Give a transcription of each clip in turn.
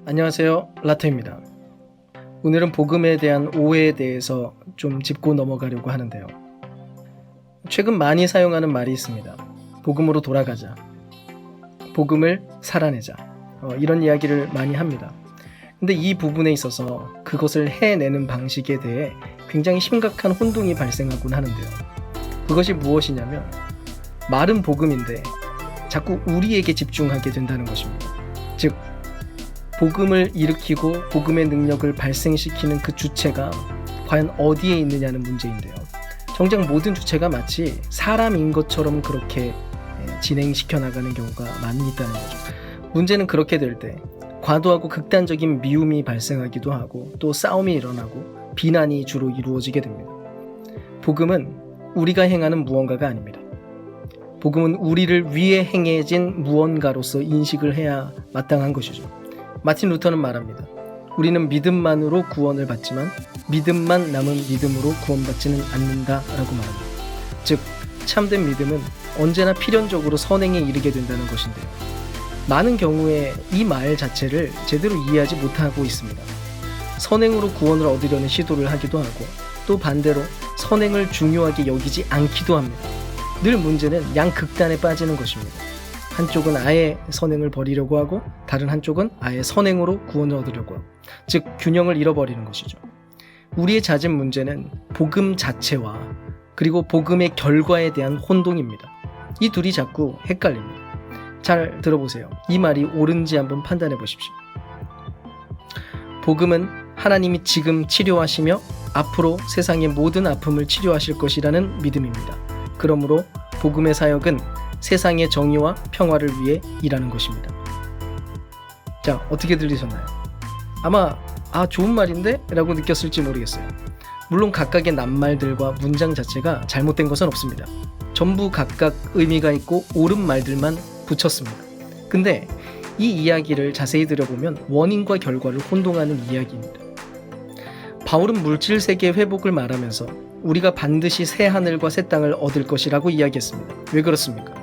안녕하세요, 라터입니다. 오늘은 복음에 대한 오해에 대해서 좀 짚고 넘어가려고 하는데요. 최근 많이 사용하는 말이 있습니다. 복음으로 돌아가자, 복음을 살아내자, 이런 이야기를 많이 합니다. 근데 이 부분에 있어서 그것을 해내는 방식에 대해 굉장히 심각한 혼동이 발생하곤 하는데요. 그것이 무엇이냐면 말은 복음인데 자꾸 우리에게 집중하게 된다는 것입니다. 즉 복음을 일으키고 복음의 능력을 발생시키는 그 주체가 과연 어디에 있느냐는 문제인데요. 정작 모든 주체가 마치 사람인 것처럼 그렇게 진행시켜 나가는 경우가 많이 있다는 거죠. 문제는 그렇게 될 때 과도하고 극단적인 미움이 발생하기도 하고 또 싸움이 일어나고 비난이 주로 이루어지게 됩니다. 복음은 우리가 행하는 무언가가 아닙니다. 복음은 우리를 위해 행해진 무언가로서 인식을 해야 마땅한 것이죠. 마틴 루터는 말합니다. 우리는 믿음만으로 구원을 받지만 믿음만 남은 믿음으로 구원받지는 않는다라고 말합니다. 즉 참된 믿음은 언제나 필연적으로 선행에 이르게 된다는 것인데요. 많은 경우에 이 말 자체를 제대로 이해하지 못하고 있습니다. 선행으로 구원을 얻으려는 시도를 하기도 하고 또 반대로 선행을 중요하게 여기지 않기도 합니다. 늘 문제는 양극단에 빠지는 것입니다. 한쪽은 아예 선행을 버리려고 하고 다른 한쪽은 아예 선행으로 구원을 얻으려고 하고, 즉 균형을 잃어버리는 것이죠. 우리의 잦은 문제는 복음 자체와 그리고 복음의 결과에 대한 혼동입니다. 이 둘이 자꾸 헷갈립니다. 잘 들어보세요. 이 말이 옳은지 한번 판단해 보십시오. 복음은 하나님이 지금 치료하시며 앞으로 세상의 모든 아픔을 치료하실 것이라는 믿음입니다. 그러므로 복음의 사역은 세상의 정의와 평화를 위해 일하는 것입니다. 자, 어떻게 들리셨나요? 아마 좋은 말인데? 라고 느꼈을지 모르겠어요. 물론 각각의 낱말들과 문장 자체가 잘못된 것은 없습니다. 전부 각각 의미가 있고 옳은 말들만 붙였습니다. 근데 이 이야기를 자세히 들여보면 원인과 결과를 혼동하는 이야기입니다. 바울은 물질 세계의 회복을 말하면서 우리가 반드시 새 하늘과 새 땅을 얻을 것이라고 이야기했습니다. 왜 그렇습니까?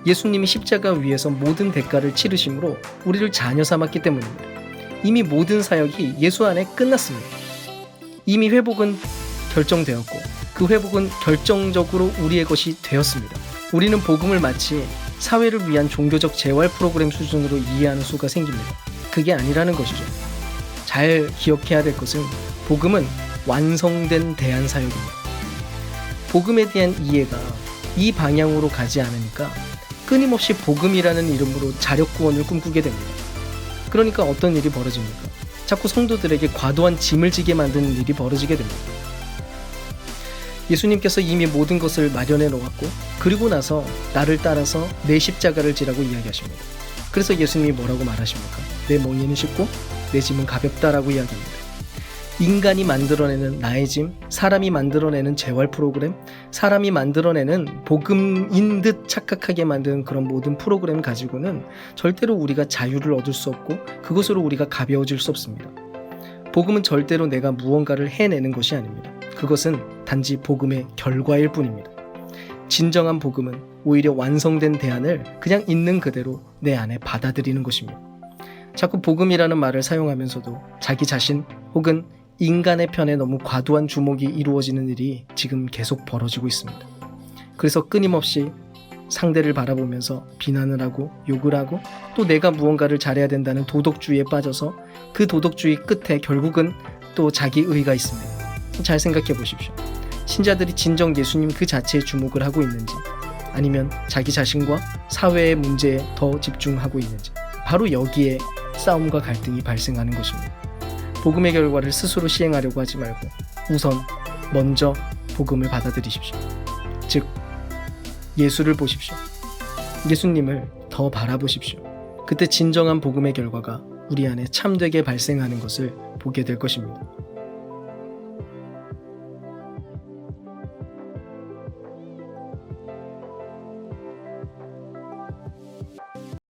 예수님이 십자가 위에서 모든 대가를 치르심으로 우리를 자녀 삼았기 때문입니다. 이미 모든 사역이 예수 안에 끝났습니다. 이미 회복은 결정되었고 그 회복은 결정적으로 우리의 것이 되었습니다. 우리는 복음을 마치 사회를 위한 종교적 재활 프로그램 수준으로 이해하는 수가 생깁니다. 그게 아니라는 것이죠. 잘 기억해야 될 것은 복음은 완성된 대안 사역입니다. 복음에 대한 이해가 이 방향으로 가지 않으니까 끊임없이 복음이라는 이름으로 자력구원을 꿈꾸게 됩니다. 그러니까 어떤 일이 벌어집니까? 자꾸 성도들에게 과도한 짐을 지게 만드는 일이 벌어지게 됩니다. 예수님께서 이미 모든 것을 마련해 놓았고 그리고 나서 나를 따라서 내 십자가를 지라고 이야기하십니다. 그래서 예수님이 뭐라고 말하십니까? 내 멍에는 쉽고 내 짐은 가볍다라고 이야기합니다. 인간이 만들어내는 나의 짐, 사람이 만들어내는 재활 프로그램, 사람이 만들어내는 복음인 듯 착각하게 만드는 그런 모든 프로그램 가지고는 절대로 우리가 자유를 얻을 수 없고 그것으로 우리가 가벼워질 수 없습니다. 복음은 절대로 내가 무언가를 해내는 것이 아닙니다. 그것은 단지 복음의 결과일 뿐입니다. 진정한 복음은 오히려 완성된 대안을 그냥 있는 그대로 내 안에 받아들이는 것입니다. 자꾸 복음이라는 말을 사용하면서도 자기 자신 혹은 인간의 편에 너무 과도한 주목이 이루어지는 일이 지금 계속 벌어지고 있습니다. 그래서 끊임없이 상대를 바라보면서 비난을 하고 욕을 하고 또 내가 무언가를 잘해야 된다는 도덕주의에 빠져서 그 도덕주의 끝에 결국은 또 자기 의가 있습니다. 잘 생각해 보십시오. 신자들이 진정 예수님 그 자체에 주목을 하고 있는지 아니면 자기 자신과 사회의 문제에 더 집중하고 있는지 바로 여기에 싸움과 갈등이 발생하는 것입니다. 복음의 결과를 스스로 시행하려고 하지 말고 우선 먼저 복음을 받아들이십시오. 즉 예수를 보십시오. 예수님을 더 바라보십시오. 그때 진정한 복음의 결과가 우리 안에 참되게 발생하는 것을 보게 될 것입니다.